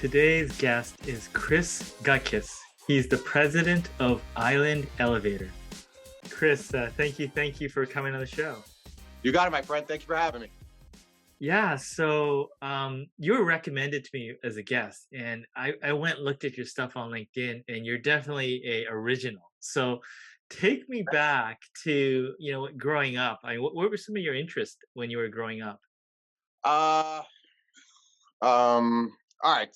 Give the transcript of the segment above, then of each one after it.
Today's guest is Chris Gutkes. He's the president of Island Elevator. Chris, thank you for coming on the show. You got it, my friend. Thank you for having me. Yeah, you were recommended to me as a guest, and I went and looked at your stuff on LinkedIn, and you're definitely a original. So take me back to growing up. What were some of your interests when you were growing up? Uh, all right.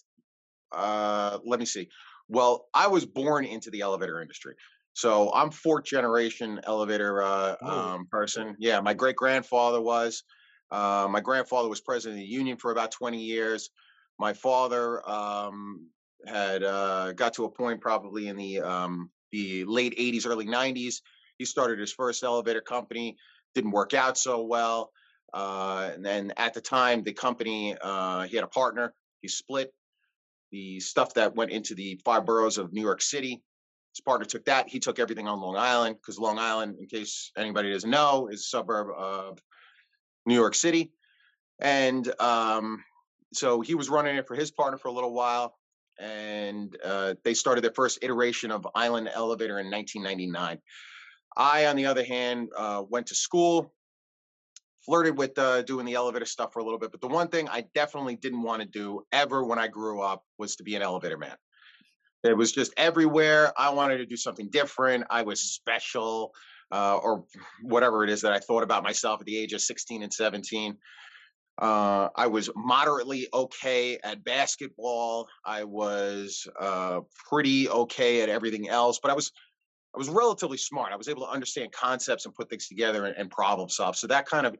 Let me see. Well, I was born into the elevator industry. So I'm fourth generation elevator Oh, person. Yeah, my great grandfather was. My grandfather was president of the union for about 20 years. My father had got to a point probably in the late 80s, early 90s. He started his first elevator company, didn't work out so well. And then at the time, the company, he had a partner, he split the stuff that went into the five boroughs of New York City. His partner took that. He took everything on Long Island because Long Island, in case anybody doesn't know, is a suburb of New York City. And so he was running it for his partner for a little while. And they started their first iteration of Island Elevator in 1999. I, on the other hand, went to school, flirted with doing the elevator stuff for a little bit. But the one thing I definitely didn't want to do ever when I grew up was to be an elevator man. It was just everywhere. I wanted to do something different. I was special, or whatever it is that I thought about myself at the age of 16 and 17. I was moderately okay at basketball. I was pretty okay at everything else, but I was relatively smart. I was able to understand concepts and put things together and problem solve. So that kind of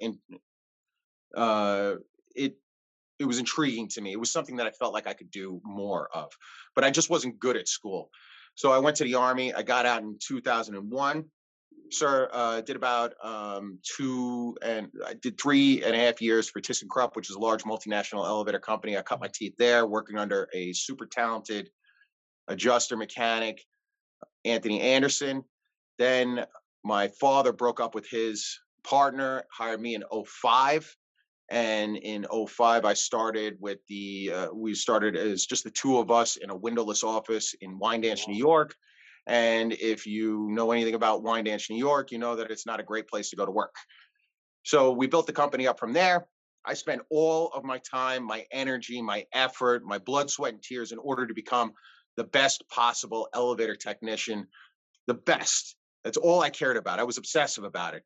uh, it it was intriguing to me. It was something that I felt like I could do more of, but I just wasn't good at school. So I went to the army. I got out in 2001. Sir, did about I did 3.5 years for ThyssenKrupp, which is a large multinational elevator company. I cut my teeth there, working under a super talented adjuster mechanic, Anthony Anderson. Then my father broke up with his partner, hired me in '05. And in '05, I started with we started as just the two of us in a windowless office in Wyandanch, New wow. York. And if you know anything about Wyandanch, New York, you know that it's not a great place to go to work. So we built the company up from there. I spent all of my time, my energy, my effort, my blood, sweat, and tears in order to become the best possible elevator technician, the best. That's all I cared about. I was obsessive about it.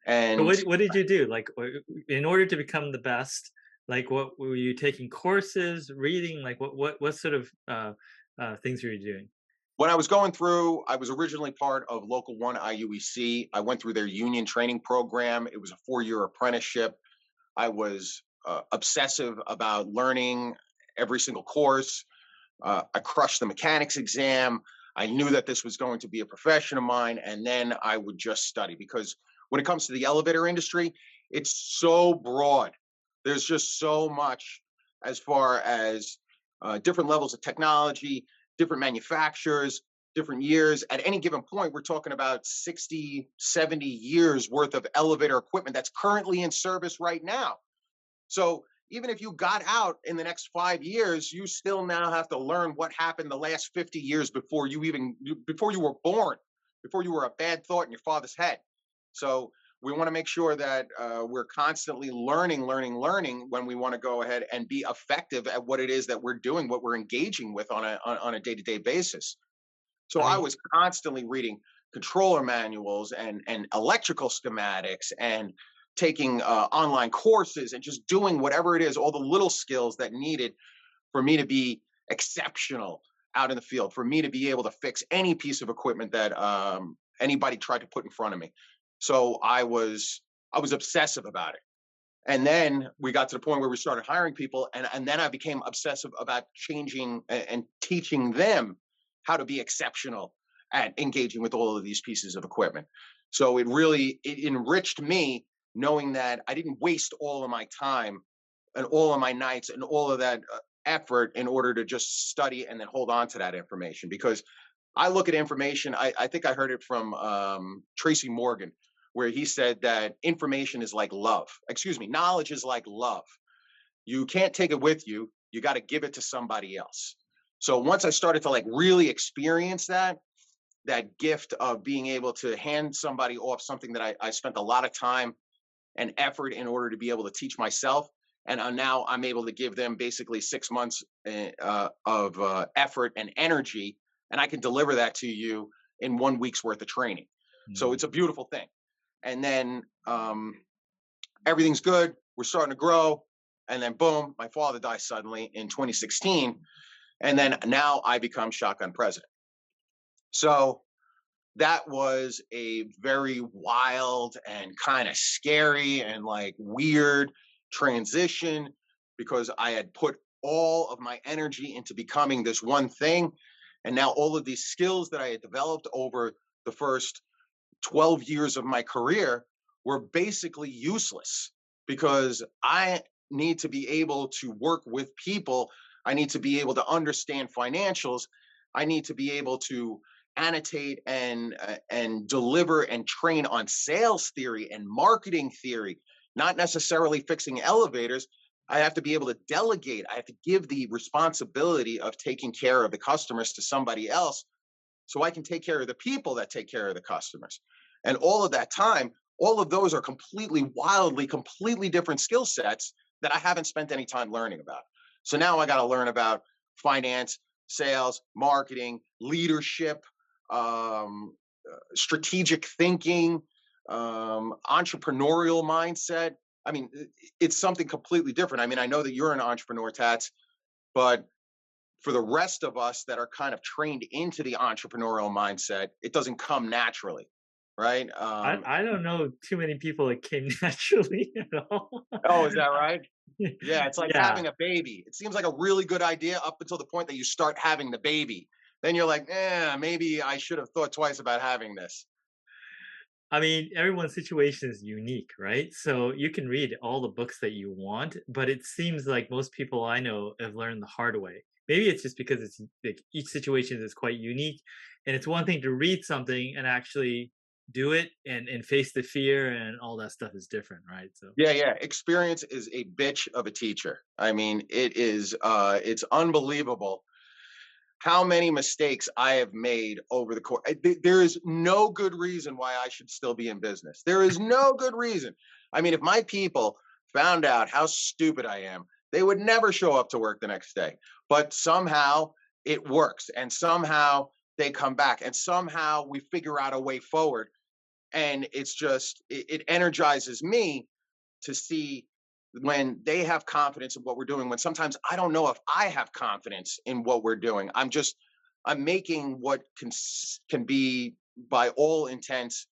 So And what did you do? In order to become the best, like what were you taking courses, reading? Like what sort of things were you doing? when I was going through, I was originally part of Local 1 IUEC. I went through their union training program. It was a 4-year apprenticeship. I was obsessive about learning every single course. I crushed the mechanics exam. I knew that this was going to be a profession of mine. And then I would just study because when it comes to the elevator industry, it's so broad. There's just so much as far as different levels of technology, different manufacturers, different years. At any given point, we're talking about 60, 70 years worth of elevator equipment that's currently in service right now. So even if you got out in the next 5 years, you still now have to learn what happened the last 50 years before you were born, before you were a bad thought in your father's head. So we want to make sure that we're constantly learning when we want to go ahead and be effective at what it is that we're doing, what we're engaging with on a day-to-day basis. So I I mean, was constantly reading controller manuals and electrical schematics and taking online courses and just doing whatever it is, all the little skills that needed for me to be exceptional out in the field, for me to be able to fix any piece of equipment that anybody tried to put in front of me. So I was obsessive about it. And then we got to the point where we started hiring people, and then I became obsessive about changing and teaching them how to be exceptional at engaging with all of these pieces of equipment. So it enriched me knowing that I didn't waste all of my time and all of my nights and all of that effort in order to just study and then hold on to that information. Because I look at information, I think I heard it from Tracy Morgan, where he said that information is like love. Excuse me, knowledge is like love. You can't take it with you. you got to give it to somebody else. So once I started to like really experience that gift of being able to hand somebody off something that I spent a lot of time and effort in order to be able to teach myself. And now I'm able to give them basically 6 months of effort and energy, and I can deliver that to you in 1 week's worth of training. So Mm. it's a beautiful thing. And then everything's good. We're starting to grow. And then boom, my father dies suddenly in 2016. And then now I become shotgun president. So that was a very wild and kind of scary and like weird transition because I had put all of my energy into becoming this one thing. And now all of these skills that I had developed over the first 12 years of my career were basically useless because I need to be able to work with people. I need to be able to understand financials. I need to be able to annotate and deliver and train on sales theory and marketing theory, not necessarily fixing elevators. I have to be able to delegate. I have to give the responsibility of taking care of the customers to somebody else so I can take care of the people that take care of the customers. And all of that time, all of those are completely, wildly, completely different skill sets that I haven't spent any time learning about. So now I got to learn about finance, sales, marketing, leadership, strategic thinking, entrepreneurial mindset. I mean, it's something completely different. I mean, I know that you're an entrepreneur, Tats, but for the rest of us that are kind of trained into the entrepreneurial mindset, it doesn't come naturally, right? I don't know too many people that came naturally at all. Oh, is that right? Yeah, it's like Yeah. having a baby. It seems like a really good idea up until the point that you start having the baby. Then you're like, maybe I should have thought twice about having this. I mean, everyone's situation is unique, right? So you can read all the books that you want, but it seems like most people I know have learned the hard way. Maybe it's just because it's like each situation is quite unique, and it's one thing to read something and actually do it and face the fear and all that stuff is different, right? So Yeah, yeah. Experience is a bitch of a teacher. I mean, it's unbelievable how many mistakes I have made over the course. There is no good reason why I should still be in business. There is no good reason. I mean, if my people found out how stupid I am, they would never show up to work the next day. But somehow it works, and somehow they come back, and somehow we figure out a way forward. And it's just, it energizes me to see when they have confidence in what we're doing, when sometimes I don't know if I have confidence in what we're doing. I'm making what can be by all intents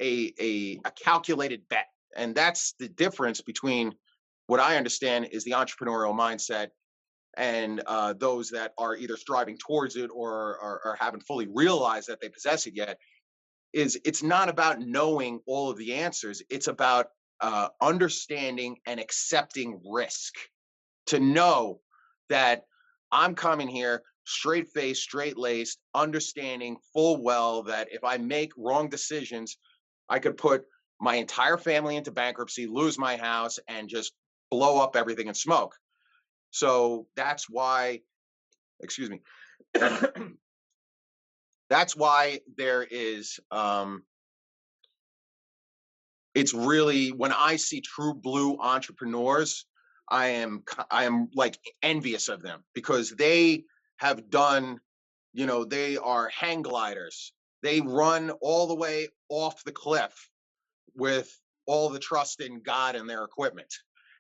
a calculated bet. And that's the difference between what I understand is the entrepreneurial mindset and those that are either striving towards it or haven't fully realized that they possess it yet. Is it's not about knowing all of the answers. It's about understanding and accepting risk, to know that I'm coming here straight faced, straight laced, understanding full well that if I make wrong decisions, I could put my entire family into bankruptcy, lose my house, and just blow up everything in smoke. So that's why, excuse me, that's why there is it's really, when I see true blue entrepreneurs, I am like envious of them because they have done, they are hang gliders. They run all the way off the cliff with all the trust in God and their equipment.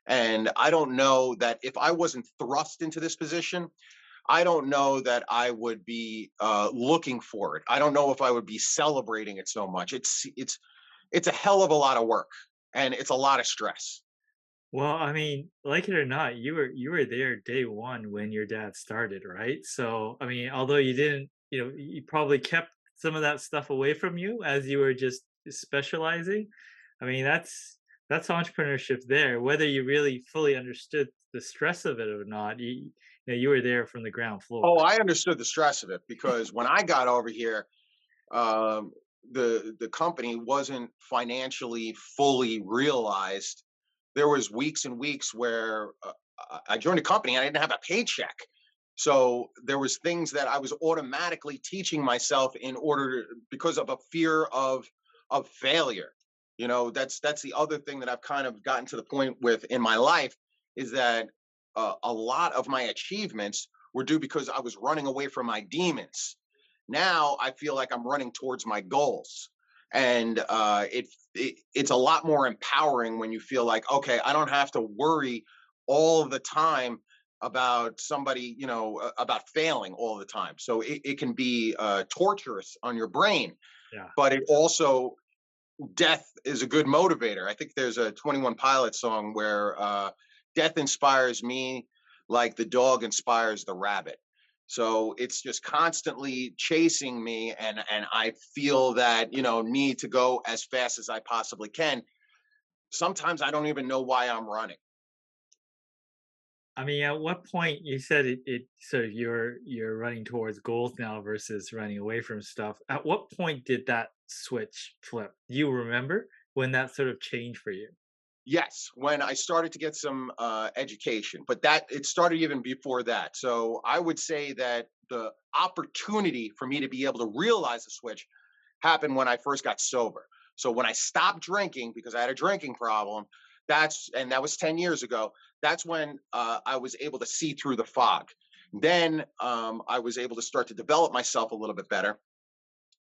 And I don't know that if I wasn't thrust into this position, I don't know that I would be looking for it. I don't know if I would be celebrating it so much. It's a hell of a lot of work and it's a lot of stress. well, I mean, like it or not, you were there day one when your dad started, right? So, I mean, although you didn't, you probably kept some of that stuff away from you as you were just specializing. I mean, that's entrepreneurship there. Whether you really fully understood the stress of it or not, you were there from the ground floor. Oh, I understood the stress of it because when I got over here, um, the company wasn't financially fully realized. There was weeks and weeks where I joined a company and I didn't have a paycheck. So there was things that I was automatically teaching myself in order to, because of a fear of failure. You know, that's the other thing that I've kind of gotten to the point with in my life is that a lot of my achievements were due because I was running away from my demons. Now I feel like I'm running towards my goals, and it's a lot more empowering when you feel like, okay, I don't have to worry all the time about somebody, about failing all the time. So it can be torturous on your brain, Yeah. but it also, death is a good motivator. I think there's a 21 Pilot song where death inspires me like the dog inspires the rabbit. So it's just constantly chasing me, and I feel that, need to go as fast as I possibly can. Sometimes I don't even know why I'm running. I mean, at what point you said so you're running towards goals now versus running away from stuff. At what point did that switch flip? Do you remember when that sort of changed for you? Yes, when I started to get some education, but that it started even before that. So I would say that the opportunity for me to be able to realize the switch happened when I first got sober. So when I stopped drinking because I had a drinking problem, that was 10 years ago. That's when I was able to see through the fog. Then I was able to start to develop myself a little bit better,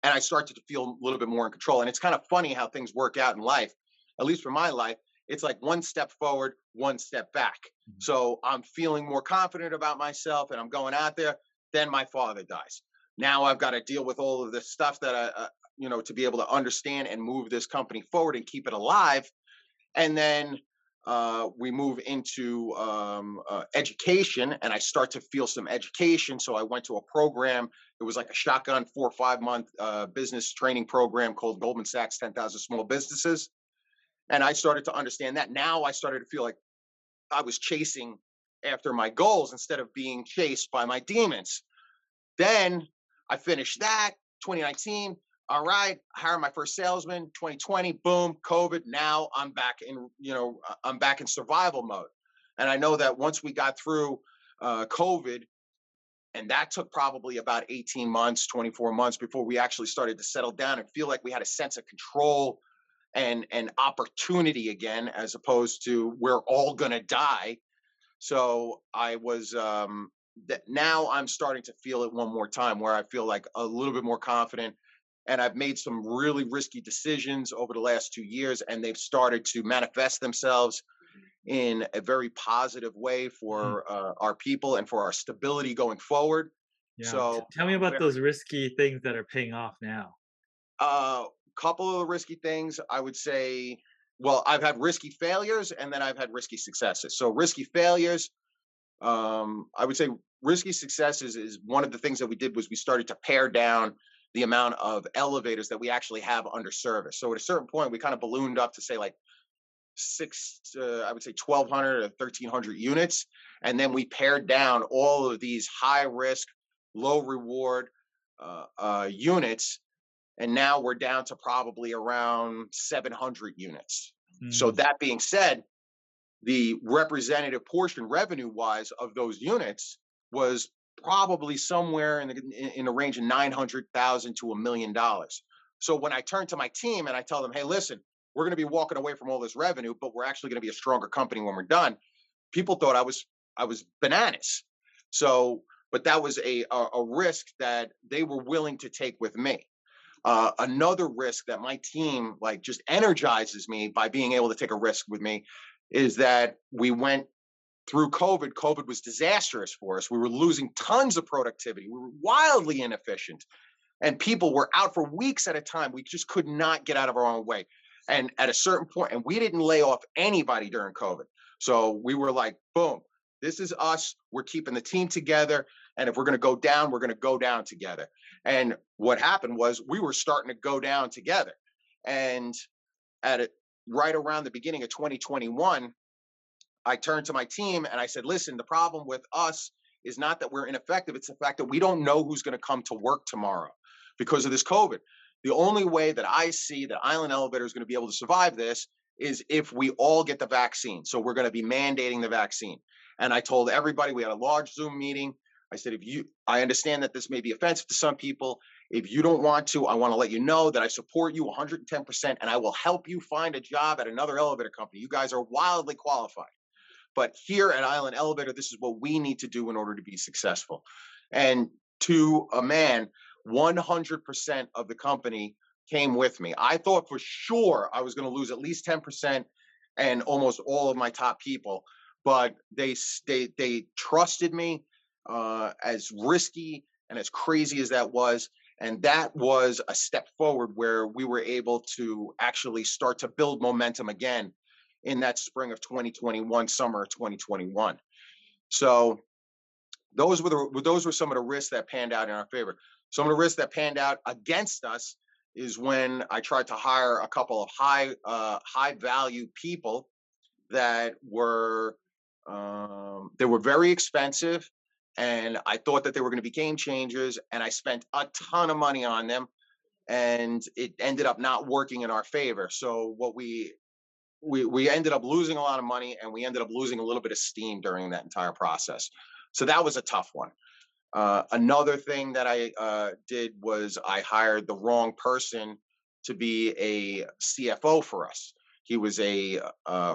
and I started to feel a little bit more in control. And it's kind of funny how things work out in life. At least for my life, it's like one step forward, one step back. Mhm. So I'm feeling more confident about myself, and I'm going out there. Then my father dies. Now I've got to deal with all of this stuff that to be able to understand and move this company forward and keep it alive. And then we move into education, and I start to feel some education. So I went to a program. It was like a shotgun 4 or 5 month business training program called Goldman Sachs 10,000 Small Businesses. And I started to understand that. Now I started to feel like I was chasing after my goals instead of being chased by my demons. Then I finished that 2019. All right, hire my first salesman. 2020, boom, COVID. Now I'm back in survival mode. And I know that once we got through COVID, and that took probably about 18 months, 24 months before we actually started to settle down and feel like we had a sense of control and opportunity again, as opposed to we're all gonna die. So I was that now I'm starting to feel it one more time where I feel like a little bit more confident. And I've made some really risky decisions over the last 2 years, and they've started to manifest themselves in a very positive way Mhm. for our people and for our stability going forward. Yeah. So Tell me I'm about very those risky things that are paying off now. couple of the risky things I would say. Well, I've had risky failures and then I've had risky successes. So risky failures, I would say risky successes is one of the things that we did was we started to pare down the amount of elevators that we actually have under service. So at a certain point, we kind of ballooned up to say like I would say 1,200 or 1,300 units, and then we pared down all of these high risk, low reward units, and now we're down to probably around 700 units. So Mm. that being said, the representative portion revenue wise of those units was probably somewhere in the range of 900,000 to $1 million. So when I turn to my team and I tell them, hey, listen, we're going to be walking away from all this revenue, but we're actually going to be a stronger company when we're done. People thought I was bananas. So, but that was a risk that they were willing to take with me. Another risk that my team like just energizes me by being able to take a risk with me is that we went through COVID. COVID was disastrous for us. We were losing tons of productivity. We were wildly inefficient, and people were out for weeks at a time. We just could not get out of our own way. And at a certain point, and we didn't lay off anybody during COVID. So we were like, boom, this is us. We're keeping the team together. And if we're going to go down, we're going to go down together. And what happened was we were starting to go down together. And at it, right around the beginning of 2021, I turned to my team and I said, listen, the problem with us is not that we're ineffective. It's the fact that we don't know who's going to come to work tomorrow because of this COVID. The only way that I see that Island Elevator is going to be able to survive this is if we all get the vaccine. So we're going to be mandating the vaccine. And I told everybody, we had a large Zoom meeting. I said, I understand that this may be offensive to some people. If you don't want to, I want to let you know that I support you 110% and I will help you find a job at another elevator company. You guys are wildly qualified. But here at Island Elevator, this is what we need to do in order to be successful. And to a man, 100% of the company came with me. I thought for sure I was going to lose at least 10% and almost all of my top people, but they trusted me, as risky and as crazy as that was. And that was a step forward where we were able to actually start to build momentum again in that spring of 2021, summer of 2021. So those were some of the risks that panned out in our favor. Some of the risks that panned out against us is when I tried to hire a couple of high value people that were they were very expensive, and I thought that they were going to be game changers, and I spent a ton of money on them, and it ended up not working in our favor. So what we ended up losing a lot of money, and we ended up losing a little bit of steam during that entire process. So that was a tough one. Another thing that I did was I hired the wrong person to be a CFO for us. He was a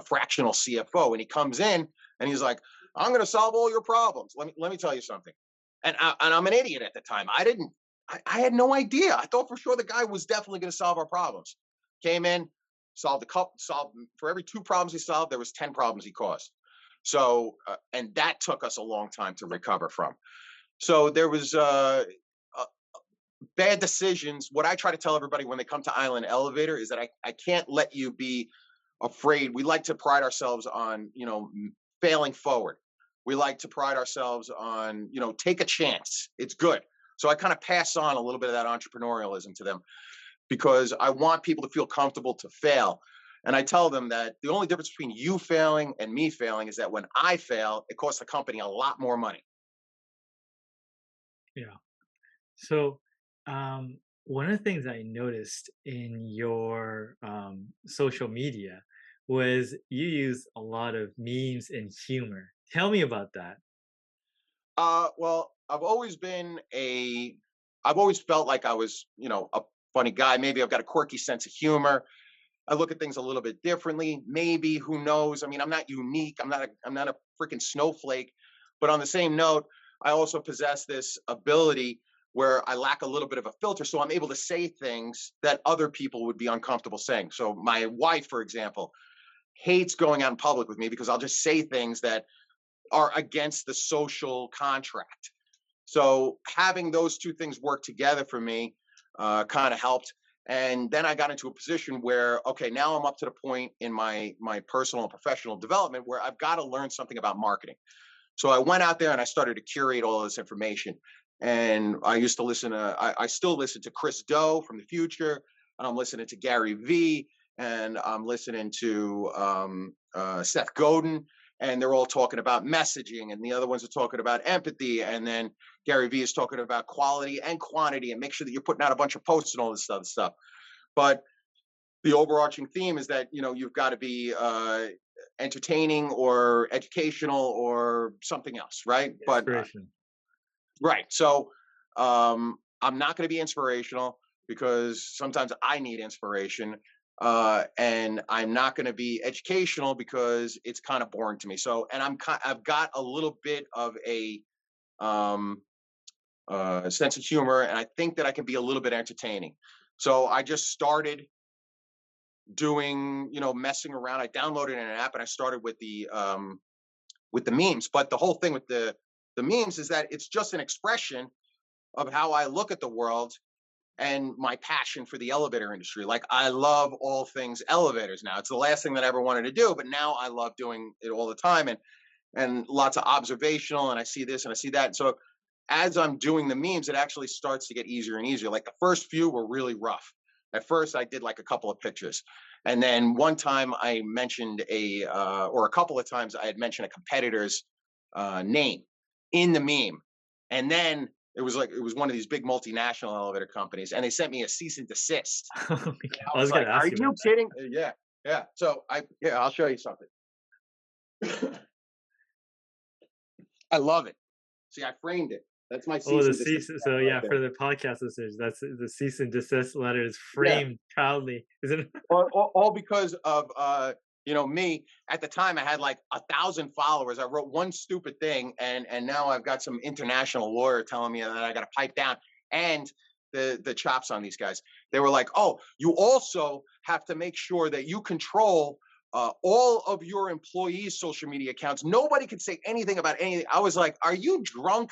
fractional CFO, and he comes in and he's like, "I'm going to solve all your problems." Let me tell you something. And I'm an idiot at the time. I had no idea. I thought for sure the guy was definitely going to solve our problems. Came in, solved for every 2 problems he solved, there was 10 problems he caused. So and that took us a long time to recover from. So there was uh, bad decisions. What I try to tell everybody when they come to Island Elevator is that I can't let you be afraid. We like to pride ourselves on, failing forward. We like to pride ourselves on, take a chance. It's good. So I kind of pass on a little bit of that entrepreneurialism to them because I want people to feel comfortable to fail. And I tell them that the only difference between you failing and me failing is that when I fail, it costs the company a lot more money. Yeah. So, one of the things I noticed in your social media was you use a lot of memes and humor. Tell me about that. Well, I've always felt like I was, a funny guy. Maybe I've got a quirky sense of humor. I look at things a little bit differently. Maybe, who knows? I mean, I'm not unique. I'm not a freaking snowflake. But on the same note, I also possess this ability where I lack a little bit of a filter. So I'm able to say things that other people would be uncomfortable saying. So my wife, for example, hates going out in public with me because I'll just say things that are against the social contract. So having those two things work together for me kind of helped. And then I got into a position where, okay, now I'm up to the point in my personal and professional development where I've got to learn something about marketing. So I went out there and I started to curate all this information. And I used to I still listen to Chris Doe from the future, and I'm listening to Gary Vee, and I'm listening to Seth Godin, and they're all talking about messaging, and the other ones are talking about empathy, and then Gary Vee is talking about quality and quantity, and make sure that you're putting out a bunch of posts and all this other stuff. But the overarching theme is that you've got to be entertaining or educational or something else, right? But Inspiration. right. So I'm not going to be inspirational because sometimes I need inspiration. And I'm not going to be educational because it's kind of boring to me. So, and I've got a little bit of a um, sense of humor, and I think that I can be a little bit entertaining. So I just started doing, messing around. I downloaded an app and I started with the memes. But the whole thing with the memes is that it's just an expression of how I look at the world and my passion for the elevator industry. Like I love all things elevators now. It's the last thing that I ever wanted to do, but now I love doing it all the time and lots of observational and I see this and I see that. So as I'm doing the memes, it actually starts to get easier and easier. Like the first few were really rough. At first, I did like a couple of pictures. And then one time I mentioned or a couple of times I had mentioned a competitor's name in the meme. And then it was one of these big multinational elevator companies, and they sent me a cease and desist. Oh my God. And I I was was gonna like, "Are ask you you about that. kidding?" Yeah. Yeah. So I'll show you something. I love it. See, I framed it. That's my Oh, cease the and desist cease. So letter right yeah, there. for the podcast listeners, that's the cease and desist letter is Yeah. framed proudly, isn't it? All because of me. At the time, I had like 1,000 followers. I wrote one stupid thing, and now I've got some international lawyer telling me that I got to pipe down. And the chops on these guys. They were like, "Oh, you also have to make sure that you control all of your employees' social media accounts. Nobody can say anything about anything." I was like, "Are you drunk?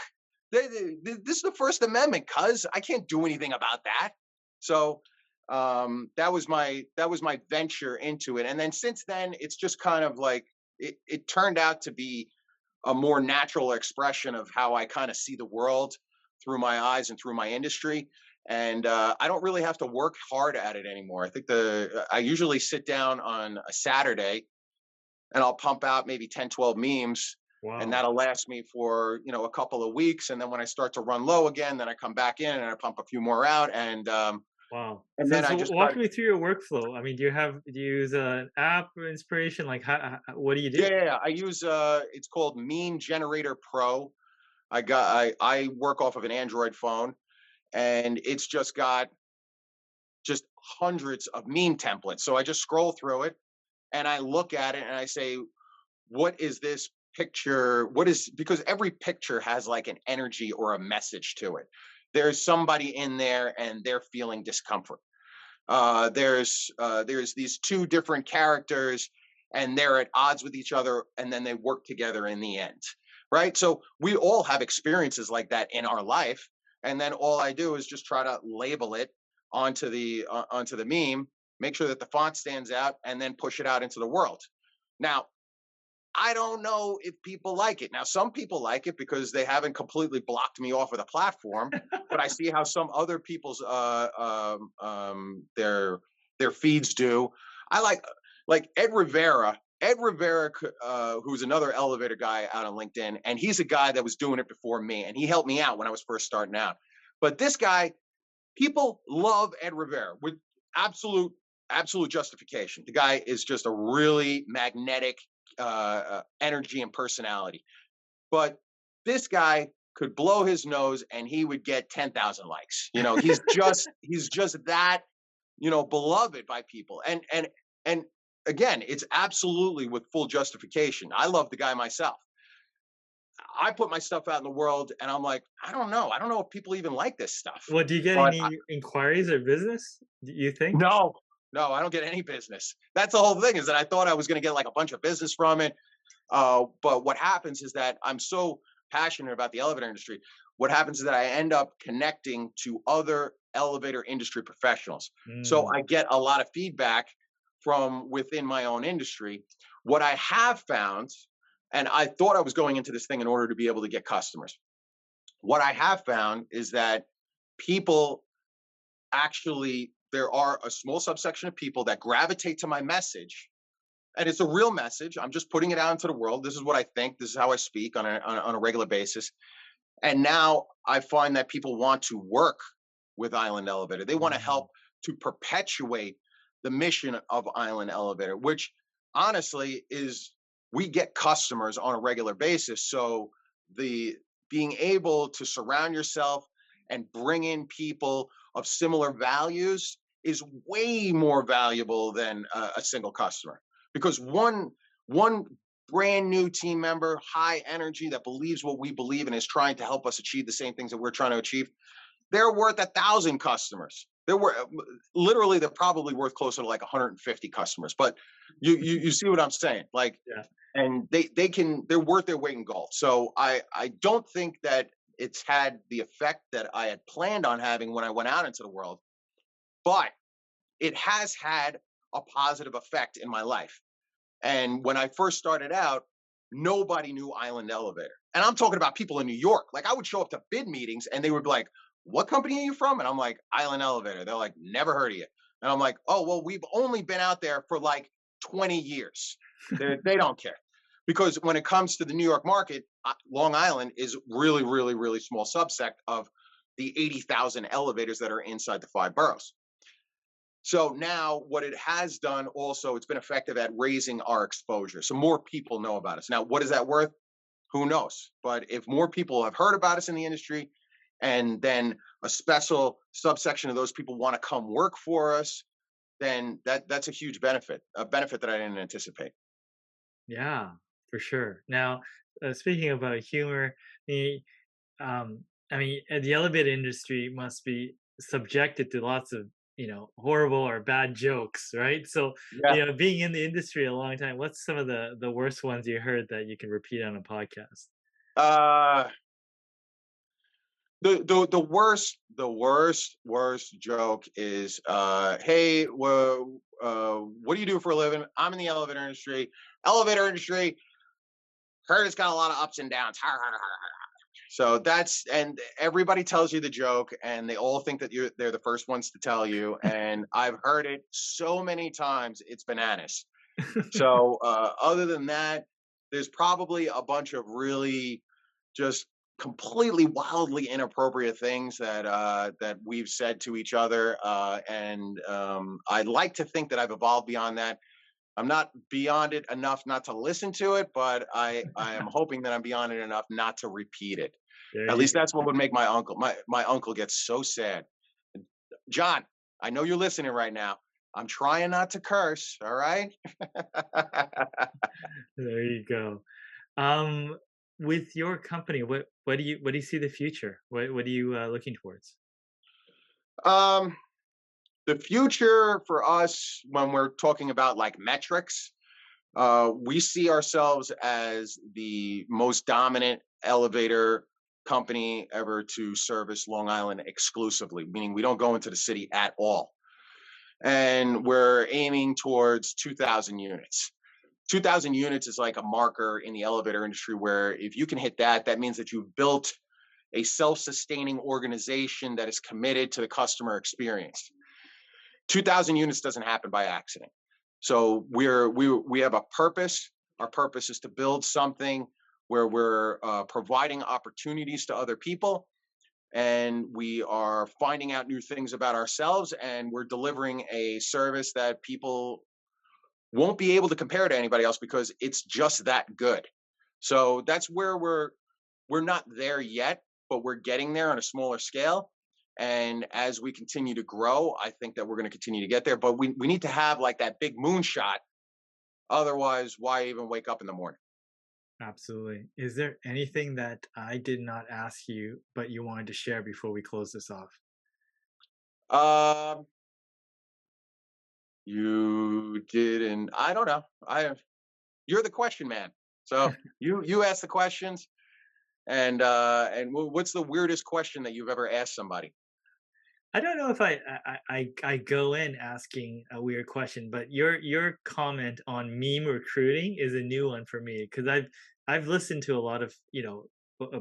This is the First Amendment, cuz I can't do anything about that." So that was my venture into it, and then since then it's just kind of like it turned out to be a more natural expression of how I kind of see the world through my eyes and through my industry. And I don't really have to work hard at it anymore. I think I usually sit down on a Saturday and I'll pump out maybe 10, 12 memes, and Wow. that'll last me for a couple of weeks. And then when I start to run low again, then I come back in and I pump a few more out, Wow. and So then I so just try walk to. me through your workflow. I mean, do you use an app or inspiration? Like, what do you Yeah, do? yeah, yeah. I use it's called Meme Generator Pro. I work off of an Android phone, and it's just hundreds of meme templates. So I just scroll through it and I look at it and I say, what is this picture? What is, because every picture has like an energy or a message to it. There's somebody in there and they're feeling discomfort. There's these two different characters and they're at odds with each other, and then they work together in the end, right? So we all have experiences like that in our life, and then all I do is just try to label it onto the meme, make sure that the font stands out, and then push it out into the world. Now, I don't know if people like it. Now, some people like it because they haven't completely blocked me off of the platform, but I see how some other people's their feeds do. I like Ed Rivera. Ed Rivera, who's another elevator guy out on LinkedIn, and he's a guy that was doing it before me, and he helped me out when I was first starting out. But this guy, people love Ed Rivera with absolute absolute justification. The guy is just a really magnetic energy and personality. But this guy could blow his nose and he would get 10,000 likes. He's just that beloved by people. And again, it's absolutely with full justification. I love the guy myself. I put my stuff out in the world and I'm like, I don't know if people even like this stuff. Well, do you get But any inquiries or business? Do you think? no, no, I don't get any business. That's the whole thing, is that I thought I was going to get like a bunch of business from it. But what happens is that I'm so passionate about the elevator industry. What happens is that I end up connecting to other elevator industry professionals. So Mm, I get a lot of feedback from within my own industry. What I have found, and I thought I was going into this thing in order to be able to get customers. What I have found is that people actually, there are a small subsection of people that gravitate to my message, and it's a real message. I'm just putting it out into the world. This is what I think. This is how I speak on a regular basis. And now I find that people want to work with Island Elevator. They want to help mm. to perpetuate the mission of Island Elevator, which honestly is, we get customers on a regular basis. So the being able to surround yourself and bring in people of similar values is way more valuable than a single customer, because one brand new team member, high energy, that believes what we believe and is trying to help us achieve the same things that we're trying to achieve, they're worth 1,000 customers. They're literally, they're probably worth closer to like 150 customers. But you see what I'm saying? Like, Yeah. and they're worth their weight in gold. So I don't think that it's had the effect that I had planned on having when I went out into the world, but it has had a positive effect in my life. And when I first started out, nobody knew Island Elevator. And I'm talking about people in New York. Like, I would show up to bid meetings and they would be like, "What company are you from?" And I'm like, "Island Elevator." They're like, "Never heard of you." And I'm like, "Oh, well, we've only been out there for like 20 years. They don't care." Because when it comes to the New York market, Long Island is really, really, really small subsect of the 80,000 elevators that are inside the five boroughs. So now what it has done also, it's been effective at raising our exposure. So more people know about us. Now, what is that worth? Who knows? But if more people have heard about us in the industry, and then a special subsection of those people want to come work for us, then that's a huge benefit, a benefit that I didn't anticipate. Yeah, for sure. Now, speaking about humor, the the elevator industry must be subjected to lots of, horrible or bad jokes, right? So, Yeah. being in the industry a long time, what's some of the worst ones you heard that you can repeat on a podcast? Uh, the worst joke is, hey, well, what do you do for a living? I'm in the elevator industry. Elevator industry, heard it's got a lot of ups and downs. Har, har, har, har. So that's, and everybody tells you the joke, and they all think that they're the first ones to tell you. And I've heard it so many times, it's bananas. So other than that, there's probably a bunch of really just completely wildly inappropriate things that we've said to each other, and I'd like to think that I've evolved beyond that. I'm not beyond it enough not to listen to it, but I am hoping that I'm beyond it enough not to repeat it. There At you least go. that's what would make my uncle get so sad. John, I know you're listening right now. I'm trying not to curse. All right. There you go. Um, with your company, what do you see the future? What are you looking towards? um, the future for us, when we're talking about like metrics, we see ourselves as the most dominant elevator company ever to service Long Island exclusively, meaning we don't go into the city at all. And we're aiming towards 2,000 units. 2,000 units is like a marker in the elevator industry where if you can hit that, that means that you've built a self sustaining organization that is committed to the customer experience. 2,000 units doesn't happen by accident. So we have a purpose. Our purpose is to build something where we're providing opportunities to other people, and we are finding out new things about ourselves, and we're delivering a service that people won't be able to compare to anybody else because it's just that good. So that's where we're not there yet, but we're getting there on a smaller scale. And as we continue to grow, I think that we're going to continue to get there. But we need to have like that big moonshot. Otherwise, why even wake up in the morning? Absolutely. Is there anything that I did not ask you, but you wanted to share before we close this off? Um, you didn't. I don't know. You're the question man. So you ask the questions, and what's the weirdest question that you've ever asked somebody? I don't know if I go in asking a weird question, but your comment on meme recruiting is a new one for me because I've listened to a lot of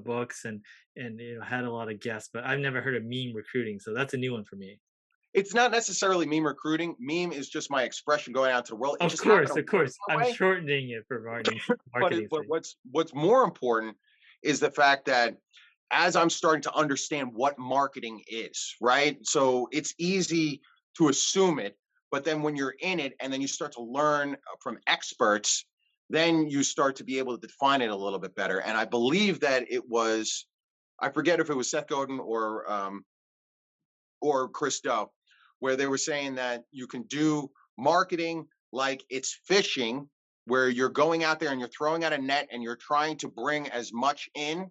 books and had a lot of guests, but I've never heard of meme recruiting, so that's a new one for me. It's not necessarily meme recruiting. Meme is just my expression going out to the world. It just happened to Of work course, that I'm way. shortening it for marketing marketing But sake. what's more important is the fact that as I'm starting to understand what marketing is, right? So it's easy to assume it, but then when you're in it and then you start to learn from experts, then you start to be able to define it a little bit better. And I believe that it was, I forget if it was Seth Godin or Chris Doe, where they were saying that you can do marketing like it's fishing, where you're going out there and you're throwing out a net and you're trying to bring as much in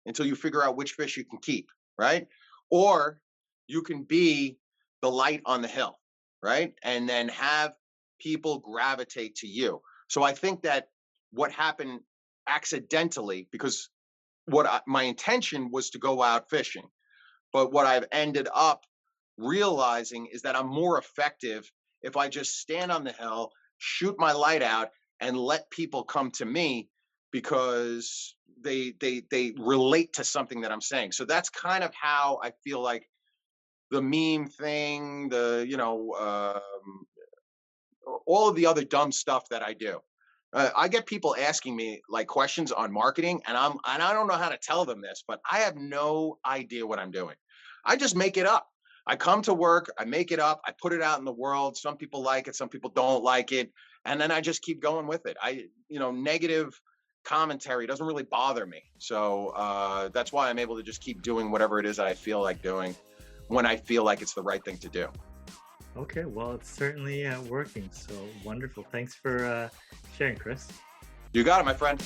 until you figure out which fish you can keep, right? Or you can be the light on the hill, right? And then have people gravitate to you. So I think that what happened accidentally, because my intention was to go out fishing, but what I've ended up realizing is that I'm more effective if I just stand on the hill, shoot my light out, and let people come to me because they relate to something that I'm saying. So that's kind of how I feel like the meme thing, all of the other dumb stuff that I do. I get people asking me like questions on marketing, and I don't know how to tell them this, but I have no idea what I'm doing. I just make it up. I come to work, I make it up, I put it out in the world. Some people like it, some people don't like it, and then I just keep going with it. Negative commentary doesn't really bother me. So that's why I'm able to just keep doing whatever it is that I feel like doing when I feel like it's the right thing to do. Okay, well, it's certainly working. So wonderful. Thanks for sharing, Chris. You got it, my friend.